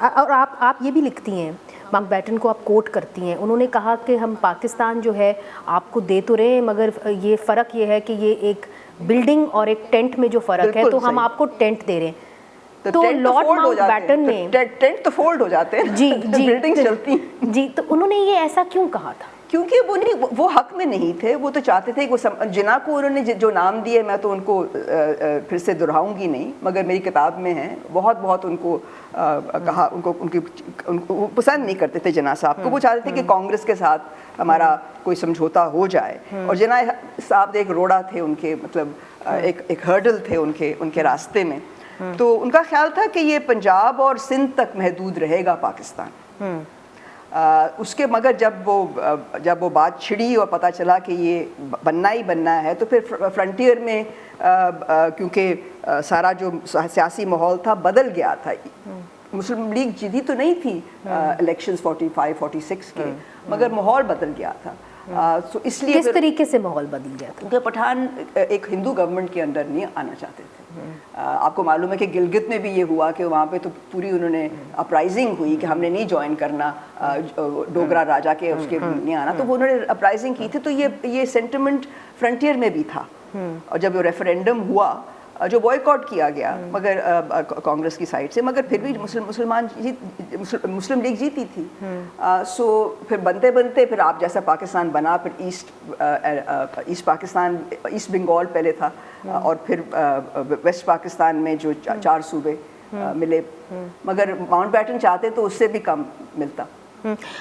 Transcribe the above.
اور آپ یہ بھی لکھتی ہیں, ماؤنٹ بیٹن کو آپ کوٹ کرتی ہیں, انہوں نے کہا کہ ہم پاکستان جو ہے آپ کو دے تو رہے ہیں مگر یہ فرق یہ ہے کہ یہ ایک بلڈنگ اور ایک ٹینٹ میں جو فرق ہے تو ہم آپ کو ٹینٹ دے رہے ہیں. تو لارڈ ماؤنٹ بیٹن نے ٹینٹ تو فولڈ ہو جاتے ہیں, جی بلڈنگ چلتی جی, تو انہوں نے یہ ایسا کیوں کہا تھا؟ کیونکہ وہ حق میں نہیں تھے. وہ تو چاہتے تھے کہ جناح کو انہوں نے جو نام دیے, میں تو ان کو پھر سے دہراؤں گی نہیں, مگر میری کتاب میں ہے, بہت ان کو کہا, ان کو پسند نہیں کرتے تھے جناح صاحب کو. وہ چاہتے تھے کہ کانگریس کے ساتھ ہمارا کوئی سمجھوتا ہو جائے, اور جناح صاحب ایک روڑا تھے ان کے, مطلب ایک ہرڈل تھے ان کے راستے میں. تو ان کا خیال تھا کہ یہ پنجاب اور سندھ تک محدود رہے گا پاکستان. اس کے مگر جب وہ بات چھڑی اور پتہ چلا کہ یہ بننا ہی بننا ہے, تو پھر فرنٹیئر میں کیونکہ سارا جو سیاسی ماحول تھا بدل گیا تھا. مسلم لیگ جیتی تو نہیں تھی الیکشنز 45-46 کے, مگر ماحول بدل گیا تھا. تو اس لیے کس طریقے سے ماحول بدل گیا تھا؟ کیونکہ پٹھان ایک ہندو گورنمنٹ کے اندر نہیں آنا چاہتے تھے. آپ کو معلوم ہے کہ گلگت میں بھی یہ ہوا کہ وہاں پہ تو پوری انہوں نے اپرائزنگ ہوئی کہ ہم نے نہیں جوائن کرنا ڈوگرا راجا کے, اس کے نہیں آنا, تو وہ انہوں نے اپرائزنگ کی تھی. تو یہ سینٹیمنٹ فرنٹیئر میں بھی تھا. اور جب وہ ریفرینڈم ہوا جو بوائیکاٹ کیا گیا مگر کانگریس کی سائڈ سے, مگر پھر بھی مسلم لیگ جیتی تھی. سو پھر بنتے پھر آپ جیسا پاکستان بنا, پھر ایسٹ پاکستان, ایسٹ بنگال پہلے تھا, اور پھر ویسٹ پاکستان میں جو 4 صوبے ملے, مگر ماؤنٹ بیٹن چاہتے تو اس سے بھی کم ملتا.